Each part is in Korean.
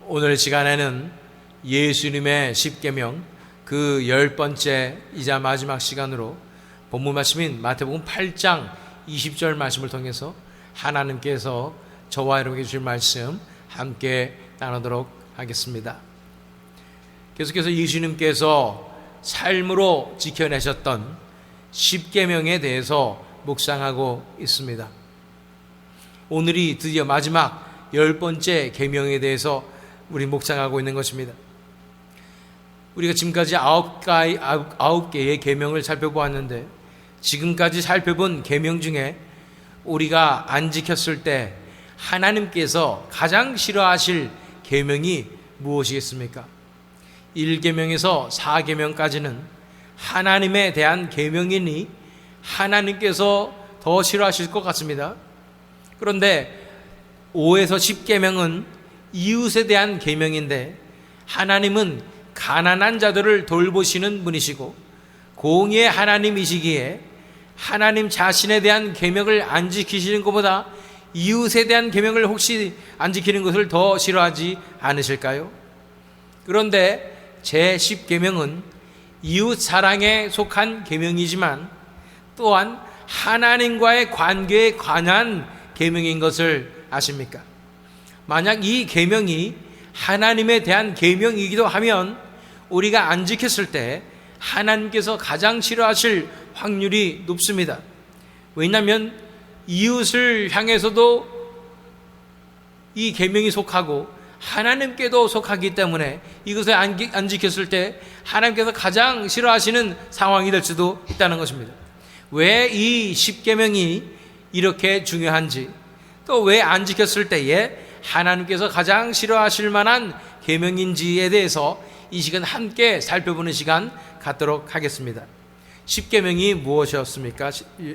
오늘 시간에는 예수님의 십계명 그 10번째이자 마지막 시간으로 본문 말씀인 마태복음 8장 20절 말씀을 통해서 하나님께서 저와 여러분에게 주실 말씀 함께 나누도록 하겠습니다. 계속해서 예수님께서 삶으로 지켜내셨던 십계명에 대해서 묵상하고 있습니다. 오늘이 드디어 마지막 10번째 계명에 대해서 우리 묵상하고 있는 것입니다. 우리가 지금까지 9개의 계명을 살펴보았는데 지금까지 살펴본 계명 중에 우리가 안 지켰을 때 하나님께서 가장 싫어하실 계명이 무엇이겠습니까? 1계명에서 4계명까지는 하나님에 대한 계명이니 하나님께서 더 싫어하실 것 같습니다. 그런데 5에서 10계명은 이웃에 대한 계명인데 하나님은 가난한 자들을 돌보시는 분이시고 공의의 하나님이시기에 하나님 자신에 대한 계명을 안 지키시는 것보다 이웃에 대한 계명을 혹시 안 지키는 것을 더 싫어하지 않으실까요? 그런데 제10계명은 이웃 사랑에 속한 계명이지만 또한 하나님과의 관계에 관한 계명인 것을 아십니까? 만약 이 계명이 하나님에 대한 계명이기도 하면 우리가 안 지켰을 때 하나님께서 가장 싫어하실 확률이 높습니다. 왜냐하면 이웃을 향해서도 이 계명이 속하고 하나님께도 속하기 때문에 이것을 안 지켰을 때 하나님께서 가장 싫어하시는 상황이 될 수도 있다는 것입니다. 왜 이 10계명이 이렇게 중요한지, 또 왜 안 지켰을 때에 하나님께서 가장 싫어하실 만한 계명인지에 대해서 이 시간 함께 살펴보는 시간 갖도록 하겠습니다. 10계명이 무엇이었습니까?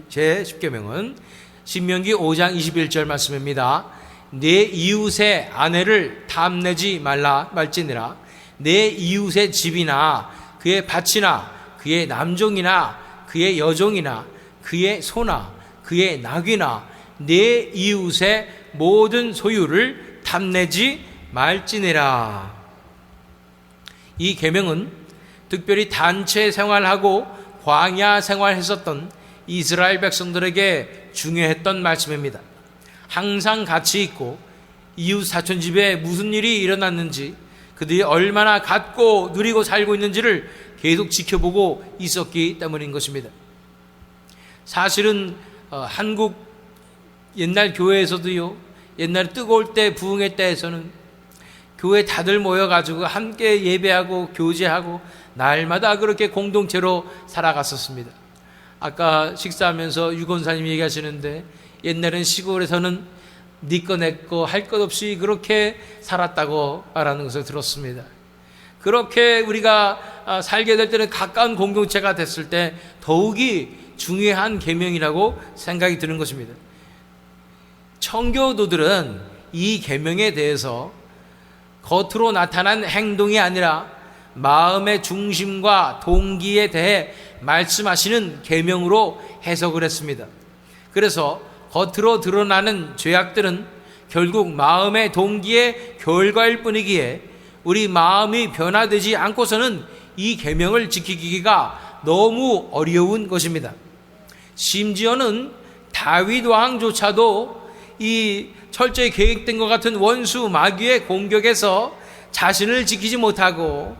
제 10계명은 신명기 5장 21절 말씀입니다. 내 이웃의 아내를 탐내지 말지니라. 내 이웃의 집이나 그의 밭이나 그의 남종이나 그의 여종이나 그의 소나 그의 낙이나 내 이웃의 모든 소유를 탐내지 말지니라. 이 계명은 특별히 단체 생활하고 광야 생활했었던 이스라엘 백성들에게 중요했던 말씀입니다. 항상 같이 있고 이웃 사촌 집에 무슨 일이 일어났는지 그들이 얼마나 갖고 누리고 살고 있는지를 계속 지켜보고 있었기 때문인 것입니다. 사실은 한국 옛날 교회에서도요, 옛날에 뜨거울 때 부흥회 때에서는 교회 다들 모여가지고 함께 예배하고 교제하고 날마다 그렇게 공동체로 살아갔었습니다. 아까 식사하면서 유건사님이 얘기하시는데 옛날엔 시골에서는 네 거 내 거 할 것 없이 그렇게 살았다고 말하는 것을 들었습니다. 그렇게 우리가 살게 될 때는 가까운 공동체가 됐을 때 더욱이 중요한 계명이라고 생각이 드는 것입니다. 청교도들은 이 계명에 대해서 겉으로 나타난 행동이 아니라 마음의 중심과 동기에 대해 말씀하시는 계명으로 해석을 했습니다. 그래서 겉으로 드러나는 죄악들은 결국 마음의 동기의 결과일 뿐이기에 우리 마음이 변화되지 않고서는 이 계명을 지키기가 너무 어려운 것입니다. 심지어는 다윗 왕조차도 이 철저히 계획된 것 같은 원수 마귀의 공격에서 자신을 지키지 못하고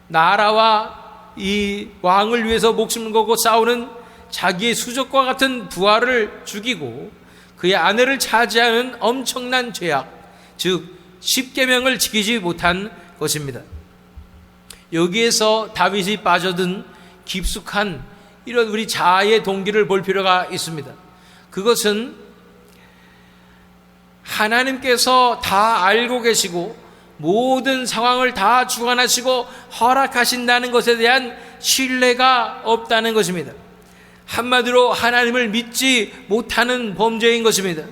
나라와 이 왕을 위해서 목숨을 걸고 싸우는 자기의 수족과 같은 부하를 죽이고 그의 아내를 차지하는 엄청난 죄악, 즉 10계명을 지키지 못한 것입니다. 여기에서 다윗이 빠져든 깊숙한 이런 우리 자아의 동기를 볼 필요가 있습니다. 그것은 하나님께서 다 알고 계시고 모든 상황을 다 주관하시고 허락하신다는 것에 대한 신뢰가 없다는 것입니다. 한마디로 하나님을 믿지 못하는 범죄인 것입니다.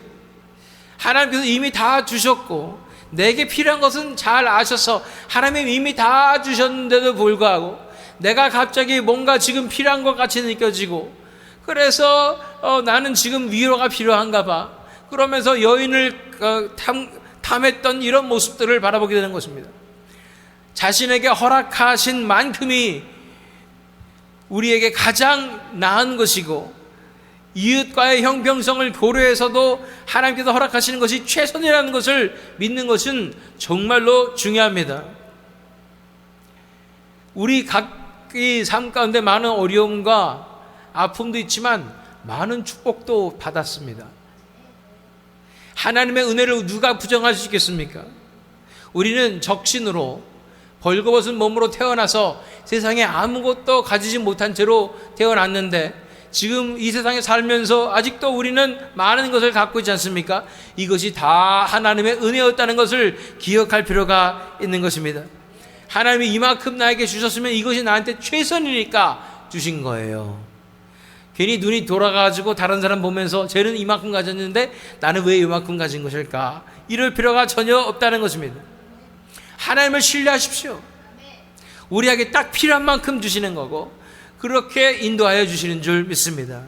하나님께서 이미 다 주셨고 내게 필요한 것은 잘 아셔서 하나님 이미 다 주셨는데도 불구하고 내가 갑자기 뭔가 지금 필요한 것 같이 느껴지고 그래서 나는 지금 위로가 필요한가 봐. 그러면서 여인을 탐했던 이런 모습들을 바라보게 되는 것입니다. 자신에게 허락하신 만큼이 우리에게 가장 나은 것이고, 이웃과의 형평성을 고려해서도 하나님께서 허락하시는 것이 최선이라는 것을 믿는 것은 정말로 중요합니다. 우리 각기 삶 가운데 많은 어려움과 아픔도 있지만 많은 축복도 받았습니다. 하나님의 은혜를 누가 부정할 수 있겠습니까? 우리는 적신으로 벌거벗은 몸으로 태어나서 세상에 아무것도 가지지 못한 채로 태어났는데, 지금 이 세상에 살면서 아직도 우리는 많은 것을 갖고 있지 않습니까? 이것이 다 하나님의 은혜였다는 것을 기억할 필요가 있는 것입니다. 하나님이 이만큼 나에게 주셨으면 이것이 나한테 최선이니까 주신 거예요. 괜히 눈이 돌아가지고 다른 사람 보면서 쟤는 이만큼 가졌는데 나는 왜 이만큼 가진 것일까? 이럴 필요가 전혀 없다는 것입니다. 하나님을 신뢰하십시오. 우리에게 딱 필요한 만큼 주시는 거고, 그렇게 인도하여 주시는 줄 믿습니다.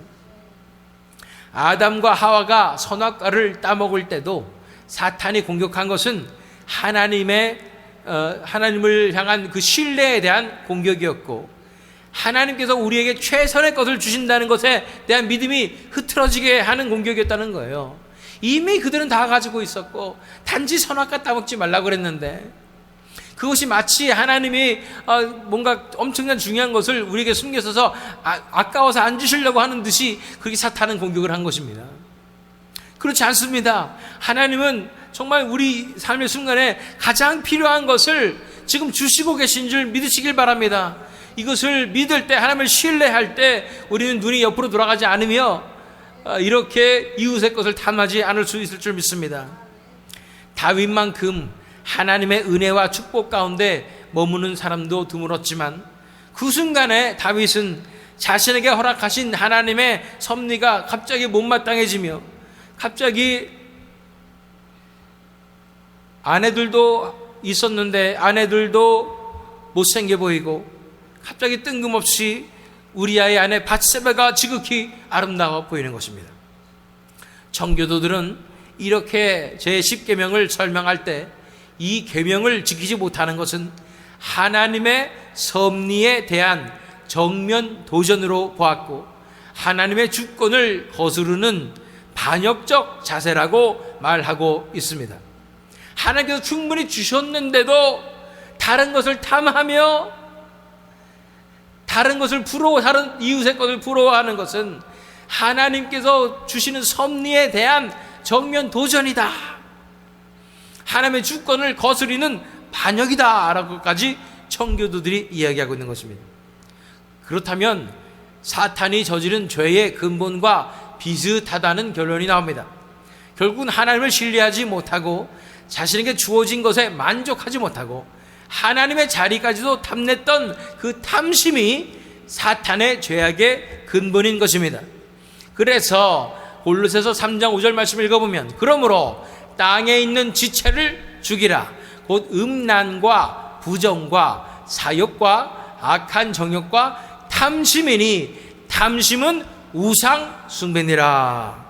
아담과 하와가 선악과를 따먹을 때도 사탄이 공격한 것은 하나님을 향한 그 신뢰에 대한 공격이었고, 하나님께서 우리에게 최선의 것을 주신다는 것에 대한 믿음이 흐트러지게 하는 공격이었다는 거예요. 이미 그들은 다 가지고 있었고 단지 선악과 따먹지 말라고 그랬는데, 그것이 마치 하나님이 뭔가 엄청난 중요한 것을 우리에게 숨겨서서 아까워서 안 주시려고 하는 듯이 그렇게 사탄은 공격을 한 것입니다. 그렇지 않습니다. 하나님은 정말 우리 삶의 순간에 가장 필요한 것을 지금 주시고 계신 줄 믿으시길 바랍니다. 이것을 믿을 때, 하나님을 신뢰할 때 우리는 눈이 옆으로 돌아가지 않으며 이렇게 이웃의 것을 탐하지 않을 수 있을 줄 믿습니다. 다윗만큼 하나님의 은혜와 축복 가운데 머무는 사람도 드물었지만, 그 순간에 다윗은 자신에게 허락하신 하나님의 섭리가 갑자기 못마땅해지며, 갑자기 아내들도 있었는데 아내들도 못생겨 보이고, 갑자기 뜬금없이 우리아의 아내 밧세바가 지극히 아름다워 보이는 것입니다. 청교도들은 이렇게 제10계명을 설명할 때 이 계명을 지키지 못하는 것은 하나님의 섭리에 대한 정면 도전으로 보았고, 하나님의 주권을 거스르는 반역적 자세라고 말하고 있습니다. 하나님께서 충분히 주셨는데도 다른 것을 탐하며 다른 것을 다른 이웃의 것을 부러워하는 것은 하나님께서 주시는 섭리에 대한 정면 도전이다. 하나님의 주권을 거스리는 반역이다 라고까지 청교도들이 이야기하고 있는 것입니다. 그렇다면 사탄이 저지른 죄의 근본과 비슷하다는 결론이 나옵니다. 결국은 하나님을 신뢰하지 못하고 자신에게 주어진 것에 만족하지 못하고 하나님의 자리까지도 탐냈던 그 탐심이 사탄의 죄악의 근본인 것입니다. 그래서 골로새서 3장 5절 말씀을 읽어보면, 그러므로 땅에 있는 지체를 죽이라. 곧 음란과 부정과 사욕과 악한 정욕과 탐심이니 탐심은 우상 숭배니라.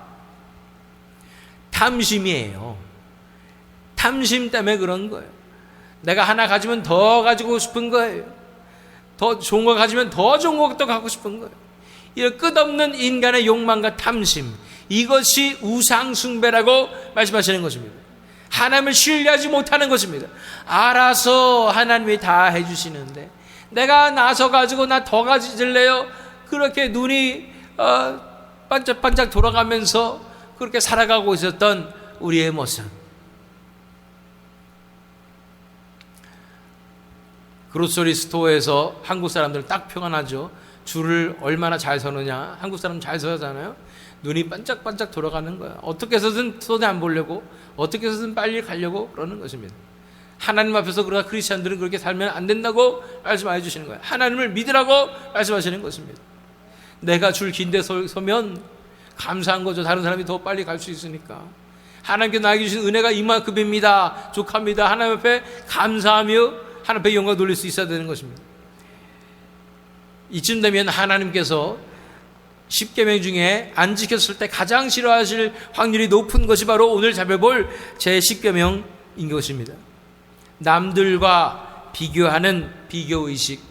탐심이에요. 탐심 때문에 그런 거예요. 내가 하나 가지면 더 가지고 싶은 거예요. 더 좋은 거 가지면 더 좋은 것도 갖고 싶은 거예요. 이런 끝없는 인간의 욕망과 탐심, 이것이 우상 숭배라고 말씀하시는 것입니다. 하나님을 신뢰하지 못하는 것입니다. 알아서 하나님이 다 해주시는데 내가 나서 가지고 나 더 가질래요? 그렇게 눈이 반짝반짝 돌아가면서 그렇게 살아가고 있었던 우리의 모습. 그로서리 스토어에서 한국 사람들 딱 표현하죠. 줄을 얼마나 잘 서느냐. 한국 사람 잘 서잖아요. 눈이 반짝반짝 돌아가는 거야. 어떻게 해서든 손에 안 보려고, 어떻게 해서든 빨리 가려고 그러는 것입니다. 하나님 앞에서 그러나 크리스찬들은 그렇게 살면 안 된다고 말씀해 주시는 거예요. 하나님을 믿으라고 말씀하시는 것입니다. 내가 줄 긴데 서면 감사한 거죠. 다른 사람이 더 빨리 갈 수 있으니까. 하나님께 나에게 주신 은혜가 이만큼입니다. 족합니다. 하나님 앞에 감사하며 하나님 앞에 영광 돌릴 수 있어야 되는 것입니다. 이쯤 되면 하나님께서 10계명 중에 안 지켰을 때 가장 싫어하실 확률이 높은 것이 바로 오늘 살펴볼 제10계명 것입니다. 남들과 비교하는 비교의식,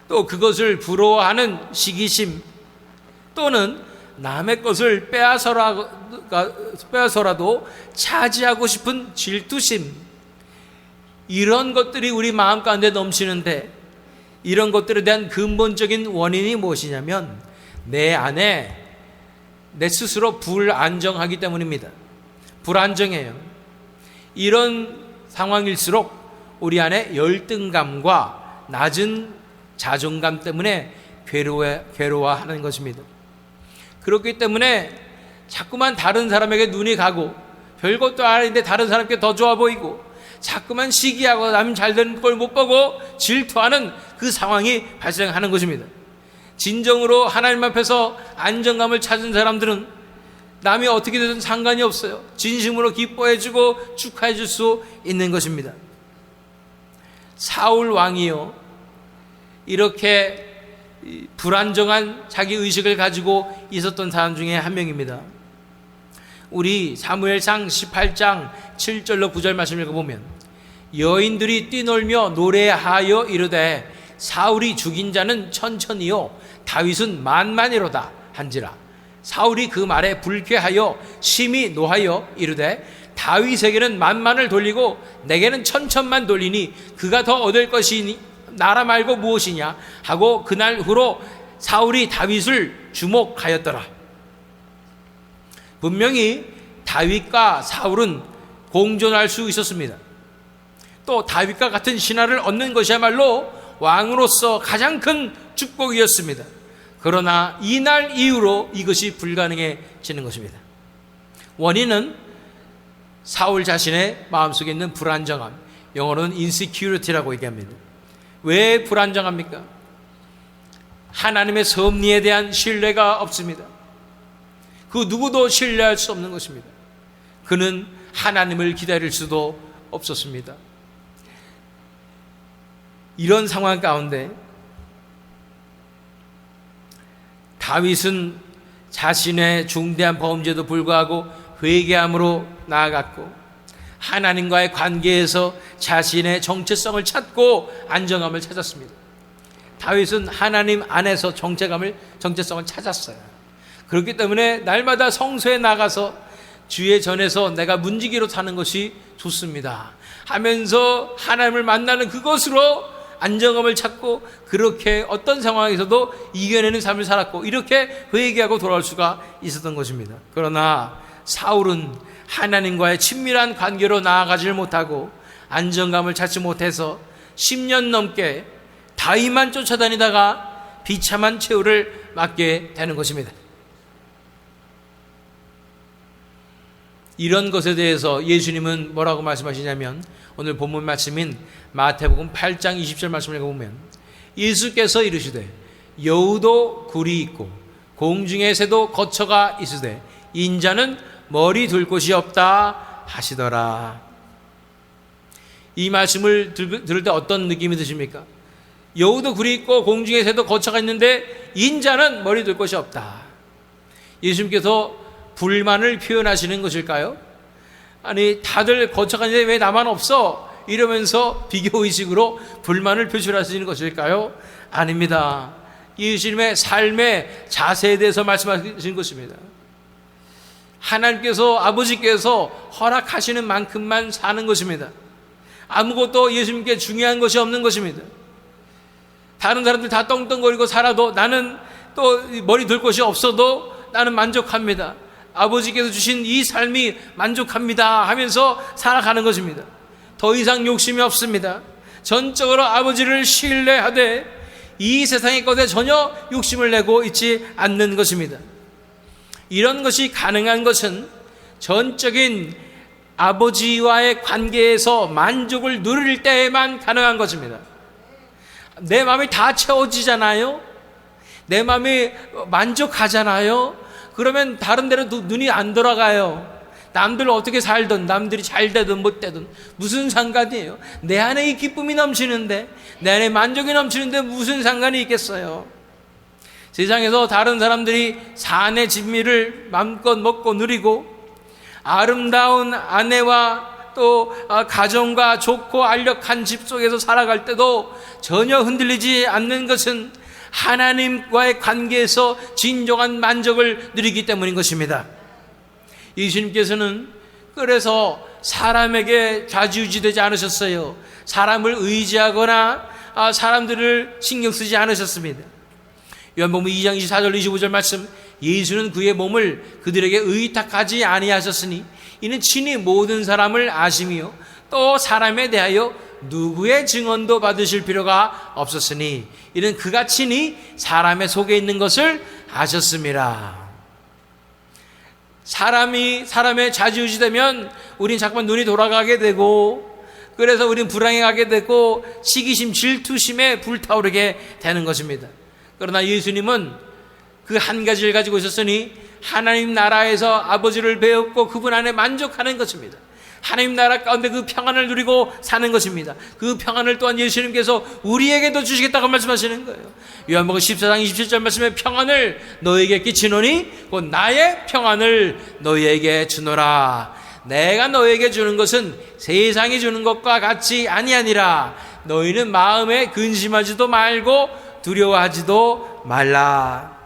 또 그것을 부러워하는 시기심, 또는 남의 것을 빼앗아서라도 차지하고 싶은 질투심, 이런 것들이 우리 마음 가운데 넘치는데, 이런 것들에 대한 근본적인 원인이 무엇이냐면 내 안에 내 스스로 불안정하기 때문입니다. 불안정해요. 이런 상황일수록 우리 안에 열등감과 낮은 자존감 때문에 괴로워하는 것입니다. 그렇기 때문에 자꾸만 다른 사람에게 눈이 가고, 별것도 아닌데 다른 사람께 더 좋아 보이고, 자꾸만 시기하고 남 잘 되는 걸 못 보고 질투하는 그 상황이 발생하는 것입니다. 진정으로 하나님 앞에서 안정감을 찾은 사람들은 남이 어떻게 되든 상관이 없어요. 진심으로 기뻐해주고 축하해줄 수 있는 것입니다. 사울 왕이요, 이렇게 불안정한 자기 의식을 가지고 있었던 사람 중에 한 명입니다. 우리 사무엘상 18장 7절로 9절 말씀을 읽어보면, 여인들이 뛰놀며 노래하여 이르되 사울이 죽인 자는 천천히요 다윗은 만만이로다 한지라. 사울이 그 말에 불쾌하여 심히 노하여 이르되 다윗에게는 만만을 돌리고 내게는 천천만 돌리니 그가 더 얻을 것이니 나라 말고 무엇이냐 하고 그날 후로 사울이 다윗을 주목하였더라. 분명히 다윗과 사울은 공존할 수 있었습니다. 또 다윗과 같은 신하를 얻는 것이야말로 왕으로서 가장 큰 축복이었습니다. 그러나 이날 이후로 이것이 불가능해지는 것입니다. 원인은 사울 자신의 마음속에 있는 불안정함, 영어로는 insecurity라고 얘기합니다. 왜 불안정합니까? 하나님의 섭리에 대한 신뢰가 없습니다. 그 누구도 신뢰할 수 없는 것입니다. 그는 하나님을 기다릴 수도 없었습니다. 이런 상황 가운데 다윗은 자신의 중대한 범죄도 불구하고 회개함으로 나아갔고, 하나님과의 관계에서 자신의 정체성을 찾고 안정감을 찾았습니다. 다윗은 하나님 안에서 정체성을 찾았어요. 그렇기 때문에 날마다 성소에 나가서 주의 전에서 내가 문지기로 사는 것이 좋습니다 하면서 하나님을 만나는 그것으로 안정감을 찾고, 그렇게 어떤 상황에서도 이겨내는 삶을 살았고, 이렇게 회개하고 돌아올 수가 있었던 것입니다. 그러나 사울은 하나님과의 친밀한 관계로 나아가질 못하고 안정감을 찾지 못해서 10년 넘게 다윗만 쫓아다니다가 비참한 최후를 맞게 되는 것입니다. 이런 것에 대해서 예수님은 뭐라고 말씀하시냐면, 오늘 본문 말씀인 마태복음 8장 20절 말씀을 읽어보면, 예수께서 이르시되 여우도 굴이 있고 공중의 새도 거처가 있으되 인자는 머리 둘 곳이 없다 하시더라. 이 말씀을 들을 때 어떤 느낌이 드십니까? 여우도 굴이 있고 공중의 새도 거처가 있는데 인자는 머리 둘 곳이 없다. 예수님께서 불만을 표현하시는 것일까요? 아니, 다들 거처가 있는데 왜 나만 없어? 이러면서 비교의식으로 불만을 표출하시는 것일까요? 아닙니다. 예수님의 삶의 자세에 대해서 말씀하시는 것입니다. 하나님께서, 아버지께서 허락하시는 만큼만 사는 것입니다. 아무것도 예수님께 중요한 것이 없는 것입니다. 다른 사람들 다 떵떵거리고 살아도 나는 또 머리 둘 곳이 없어도 나는 만족합니다. 아버지께서 주신 이 삶이 만족합니다 하면서 살아가는 것입니다. 더 이상 욕심이 없습니다. 전적으로 아버지를 신뢰하되 이 세상의 것에 전혀 욕심을 내고 있지 않는 것입니다. 이런 것이 가능한 것은 전적인 아버지와의 관계에서 만족을 누릴 때에만 가능한 것입니다. 내 마음이 다 채워지잖아요. 내 마음이 만족하잖아요. 그러면 다른 데로 눈이 안 돌아가요. 남들 어떻게 살든, 남들이 잘 되든 못 되든 무슨 상관이에요? 내 안에 이 기쁨이 넘치는데, 내 안에 만족이 넘치는데 무슨 상관이 있겠어요? 세상에서 다른 사람들이 산의 진미를 마음껏 먹고 누리고, 아름다운 아내와 또 가정과 좋고 안락한 집 속에서 살아갈 때도 전혀 흔들리지 않는 것은 하나님과의 관계에서 진정한 만족을 누리기 때문인 것입니다. 예수님께서는 그래서 사람에게 좌지우지되지 않으셨어요. 사람을 의지하거나 사람들을 신경 쓰지 않으셨습니다. 요한복음 2장 24절 25절 말씀, 예수는 그의 몸을 그들에게 의탁하지 아니하셨으니 이는 친히 모든 사람을 아시며 또 사람에 대하여 누구의 증언도 받으실 필요가 없었으니 이는 그가 친히 사람의 속에 있는 것을 아셨습니다. 사람이 사람의 좌지우지되면 우린 자꾸만 눈이 돌아가게 되고, 그래서 우린 불행해가게 되고 시기심, 질투심에 불타오르게 되는 것입니다. 그러나 예수님은 그 한 가지를 가지고 있었으니 하나님 나라에서 아버지를 배웠고 그분 안에 만족하는 것입니다. 하나님 나라 가운데 그 평안을 누리고 사는 것입니다. 그 평안을 또한 예수님께서 우리에게도 주시겠다고 말씀하시는 거예요. 요한복음 14장 27절 말씀에 평안을 너에게 끼치노니 곧 나의 평안을 너에게 주노라. 내가 너에게 주는 것은 세상이 주는 것과 같이 아니하니라. 너희는 마음에 근심하지도 말고 두려워하지도 말라.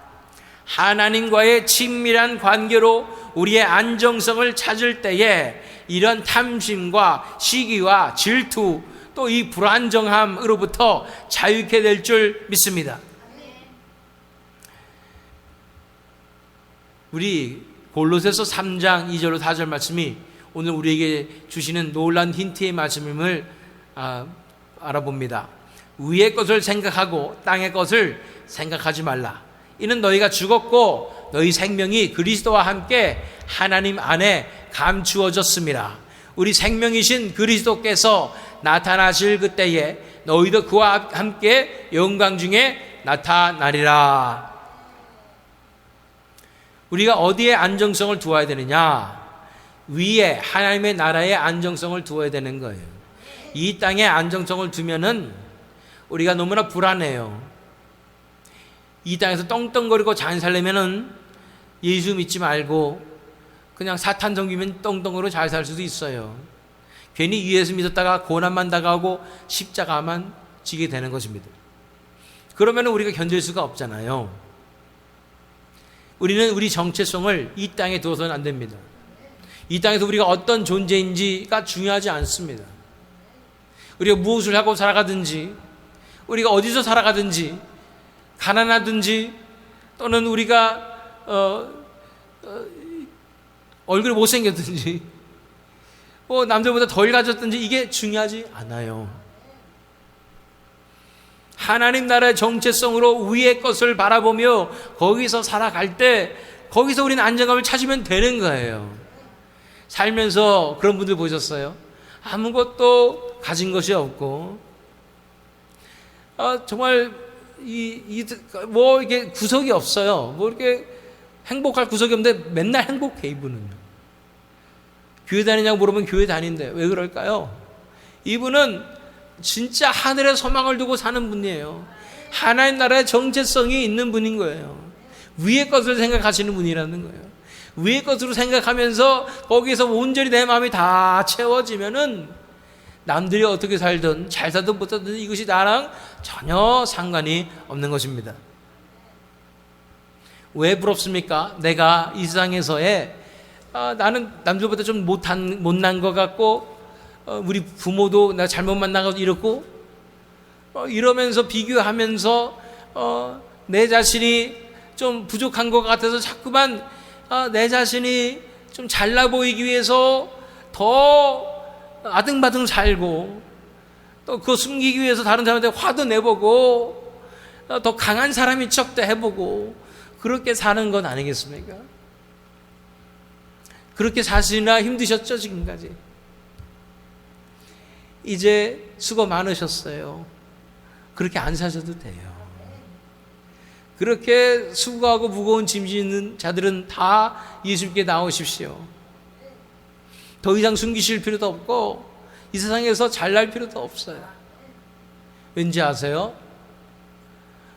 하나님과의 친밀한 관계로 우리의 안정성을 찾을 때에 이런 탐심과 시기와 질투, 또 이 불안정함으로부터 자유케 될 줄 믿습니다. 우리 골로새서 3장 2절로 4절 말씀이 오늘 우리에게 주시는 놀라운 힌트의 말씀임을 알아봅니다. 위의 것을 생각하고 땅의 것을 생각하지 말라. 이는 너희가 죽었고 너희 생명이 그리스도와 함께 하나님 안에 감추어졌습니다. 우리 생명이신 그리스도께서 나타나실 그때에 너희도 그와 함께 영광 중에 나타나리라. 우리가 어디에 안정성을 두어야 되느냐? 위에 하나님의 나라에 안정성을 두어야 되는 거예요. 이 땅에 안정성을 두면은 우리가 너무나 불안해요. 이 땅에서 떵떵거리고 잘 살려면은 예수 믿지 말고 그냥 사탄 섬기면 떵떵거리고 잘 살 수도 있어요. 괜히 예수 믿었다가 고난만 다가오고 십자가만 지게 되는 것입니다. 그러면 우리가 견딜 수가 없잖아요. 우리는 우리 정체성을 이 땅에 두어서는 안 됩니다. 이 땅에서 우리가 어떤 존재인지가 중요하지 않습니다. 우리가 무엇을 하고 살아가든지, 우리가 어디서 살아가든지, 가난하든지, 또는 우리가 얼굴이 못생겼든지, 남들보다 덜 가졌든지 이게 중요하지 않아요. 하나님 나라의 정체성으로 위의 것을 바라보며 거기서 살아갈 때 거기서 우리는 안정감을 찾으면 되는 거예요. 살면서 그런 분들 보셨어요? 아무것도 가진 것이 없고 정말 뭐 이게 구석이 없어요. 뭐 이렇게 행복할 구석이 없는데 맨날 행복해. 이분은 교회 다니냐고 물어보면 교회 다닌대. 왜 그럴까요? 이분은 진짜 하늘에 소망을 두고 사는 분이에요. 하나님 나라의 정체성이 있는 분인 거예요. 위의 것을 생각하시는 분이라는 거예요. 위의 것으로 생각하면서 거기서 온전히 내 마음이 다 채워지면은 남들이 어떻게 살든 잘 살든 못 살든 이것이 나랑 전혀 상관이 없는 것입니다. 왜 부럽습니까? 내가 이 세상에서의 나는 남들보다 좀 못난 것 같고 우리 부모도 나 잘못 만나고 이렇고 이러면서 비교하면서 내 자신이 좀 부족한 것 같아서 자꾸만 내 자신이 좀 잘나 보이기 위해서 더 아등바등 살고 또 그거 숨기기 위해서 다른 사람한테 화도 내보고 더 강한 사람인 척도 해보고 그렇게 사는 건 아니겠습니까? 그렇게 사시나 힘드셨죠 지금까지? 이제 수고 많으셨어요. 그렇게 안 사셔도 돼요. 그렇게 수고하고 무거운 짐 지는 자들은 다 예수님께 나오십시오. 더 이상 숨기실 필요도 없고 이 세상에서 잘날 필요도 없어요. 왠지 아세요?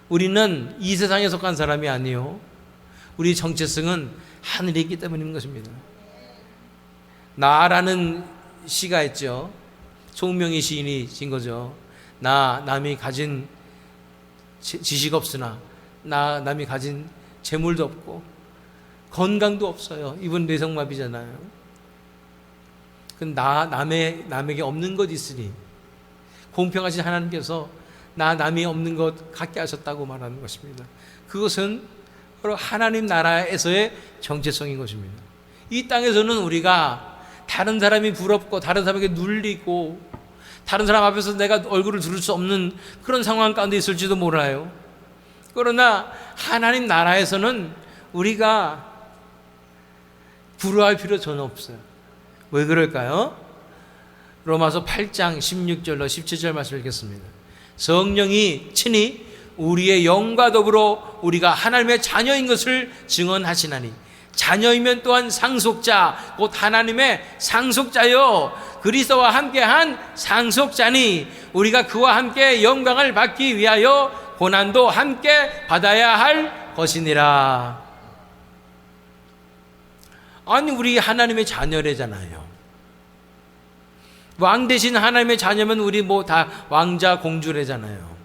우리는 이 세상에 속한 사람이 아니요, 우리 정체성은 하늘에 있기 때문인 것입니다. 나라는 시가 있죠. 송명희 시인이 진 거죠. 나 남이 가진 지식 없으나 나 남이 가진 재물도 없고 건강도 없어요. 이분 뇌성마비잖아요. 남에게 없는 것 있으니 공평하신 하나님께서 나 남이 없는 것 갖게 하셨다고 말하는 것입니다. 그것은 바로 하나님 나라에서의 정체성인 것입니다. 이 땅에서는 우리가 다른 사람이 부럽고 다른 사람에게 눌리고 다른 사람 앞에서 내가 얼굴을 들을 수 없는 그런 상황 가운데 있을지도 몰라요. 그러나 하나님 나라에서는 우리가 부러워할 필요 전혀 없어요. 왜 그럴까요? 로마서 8장 16절로 17절 말씀 읽겠습니다. 성령이 친히 우리의 영과 더불어 우리가 하나님의 자녀인 것을 증언하시나니 자녀이면 또한 상속자 곧 하나님의 상속자요 그리스도와 함께한 상속자니 우리가 그와 함께 영광을 받기 위하여 고난도 함께 받아야 할 것이니라. 아니 우리 하나님의 자녀래잖아요. 왕 대신 하나님의 자녀면 우리 뭐 다 왕자 공주래잖아요.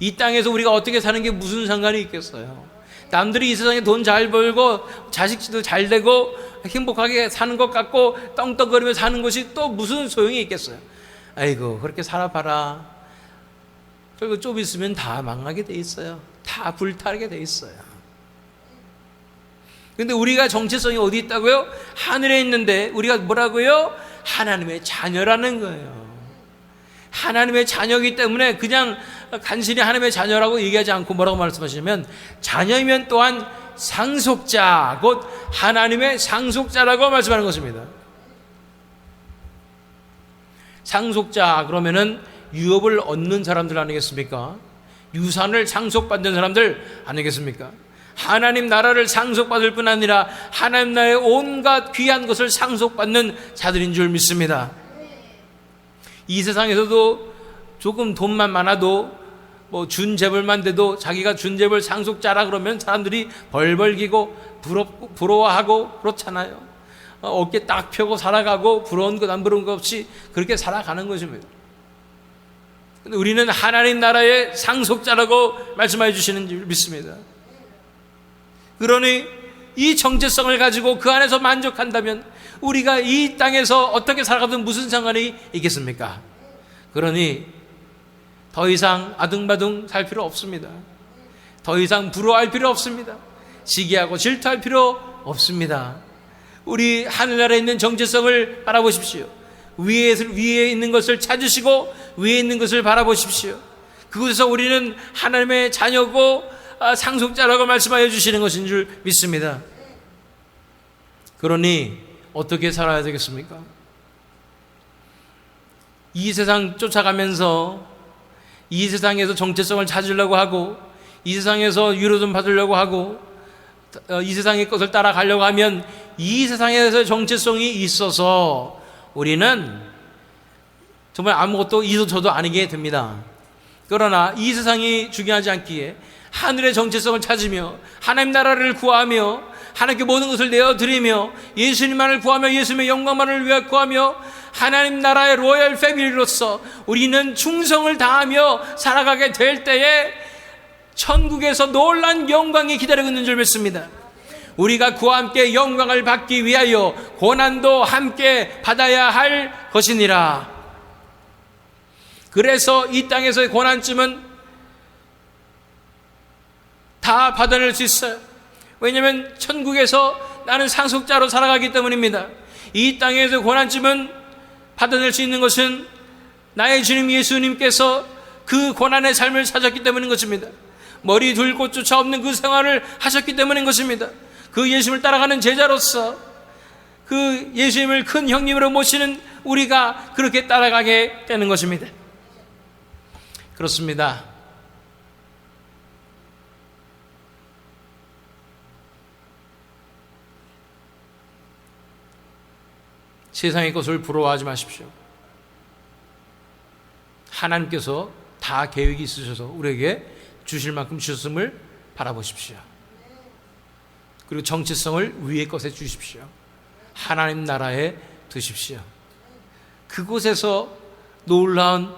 이 땅에서 우리가 어떻게 사는 게 무슨 상관이 있겠어요. 남들이 이 세상에 돈 잘 벌고 자식도 잘 되고 행복하게 사는 것 같고 떵떵거리며 사는 것이 또 무슨 소용이 있겠어요. 아이고 그렇게 살아봐라. 그리고 좀 있으면 다 망하게 돼 있어요. 다 불타게 돼 있어요. 근데 우리가 정체성이 어디 있다고요? 하늘에 있는데 우리가 뭐라고요? 하나님의 자녀라는 거예요. 하나님의 자녀이기 때문에 그냥 간신히 하나님의 자녀라고 얘기하지 않고 뭐라고 말씀하시냐면 자녀이면 또한 상속자 곧 하나님의 상속자라고 말씀하는 것입니다. 상속자 그러면은 유업을 얻는 사람들 아니겠습니까? 유산을 상속받는 사람들 아니겠습니까? 하나님 나라를 상속받을 뿐 아니라 하나님 나라의 온갖 귀한 것을 상속받는 자들인 줄 믿습니다. 이 세상에서도 조금 돈만 많아도 뭐 준재벌만 돼도 자기가 준재벌 상속자라 그러면 사람들이 벌벌 기고 부러워하고 그렇잖아요. 어깨 딱 펴고 살아가고 부러운 것 안 부러운 것 없이 그렇게 살아가는 것입니다. 근데 우리는 하나님 나라의 상속자라고 말씀해 주시는 줄 믿습니다. 그러니 이 정체성을 가지고 그 안에서 만족한다면 우리가 이 땅에서 어떻게 살아가든 무슨 상관이 있겠습니까? 그러니 더 이상 아둥바둥 살 필요 없습니다. 더 이상 부러워할 필요 없습니다. 시기하고 질투할 필요 없습니다. 우리 하늘나라에 있는 정체성을 바라보십시오. 위에 있는 것을 찾으시고 위에 있는 것을 바라보십시오. 그곳에서 우리는 하나님의 자녀고 상속자라고 말씀하여 주시는 것인 줄 믿습니다. 그러니 어떻게 살아야 되겠습니까? 이 세상 쫓아가면서 이 세상에서 정체성을 찾으려고 하고 이 세상에서 위로좀 받으려고 하고 이 세상의 것을 따라가려고 하면 이 세상에서 정체성이 있어서 우리는 정말 아무것도 이도 저도 아니게 됩니다. 그러나 이 세상이 중요하지 않기에 하늘의 정체성을 찾으며 하나님 나라를 구하며 하나님께 모든 것을 내어드리며 예수님만을 구하며 예수님의 영광만을 위하여 구하며 하나님 나라의 로열 패밀리로서 우리는 충성을 다하며 살아가게 될 때에 천국에서 놀라운 영광이 기다리고 있는 줄 믿습니다. 우리가 그와 함께 영광을 받기 위하여 고난도 함께 받아야 할 것이니라. 그래서 이 땅에서의 고난쯤은 다 받아낼 수 있어요. 왜냐하면 천국에서 나는 상속자로 살아가기 때문입니다. 이 땅에서 고난쯤은 받아낼 수 있는 것은 나의 주님 예수님께서 그 고난의 삶을 사셨기 때문인 것입니다. 머리 둘 곳조차 없는 그 생활을 하셨기 때문인 것입니다. 그 예수님을 따라가는 제자로서 그 예수님을 큰 형님으로 모시는 우리가 그렇게 따라가게 되는 것입니다. 그렇습니다. 세상의 것을 부러워하지 마십시오. 하나님께서 다 계획이 있으셔서 우리에게 주실 만큼 주셨음을 바라보십시오. 그리고 정체성을 위의 것에 주십시오. 하나님 나라에 두십시오. 그곳에서 놀라운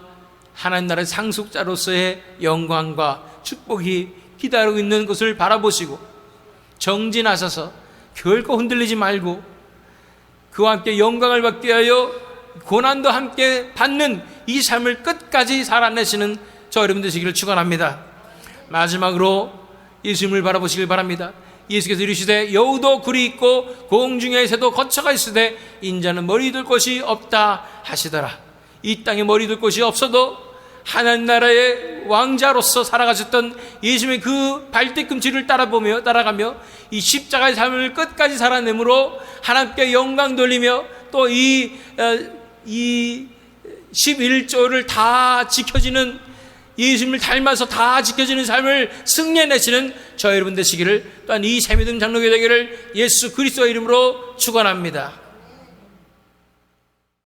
하나님 나라의 상속자로서의 영광과 축복이 기다리고 있는 것을 바라보시고 정진하셔서 결코 흔들리지 말고 그와 함께 영광을 받게 하여 고난도 함께 받는 이 삶을 끝까지 살아내시는 저 여러분 되시기를 축원합니다. 마지막으로 예수님을 바라보시길 바랍니다. 예수께서 이르시되 여우도 굴이 있고 공중의 새도 거처가 있으되 인자는 머리 둘 곳이 없다 하시더라. 이 땅에 머리 둘 곳이 없어도 하나님 나라의 왕자로서 살아가셨던 예수님의 그 발뒤꿈치를 따라가며 이 십자가의 삶을 끝까지 살아내므로 하나님께 영광 돌리며 또 이 11조를 다 지켜지는 예수님을 닮아서 다 지켜지는 삶을 승리해내시는 저 여러분 되시기를 또한 이 새미등 장로교 되기를 예수 그리스도의 이름으로 축원합니다.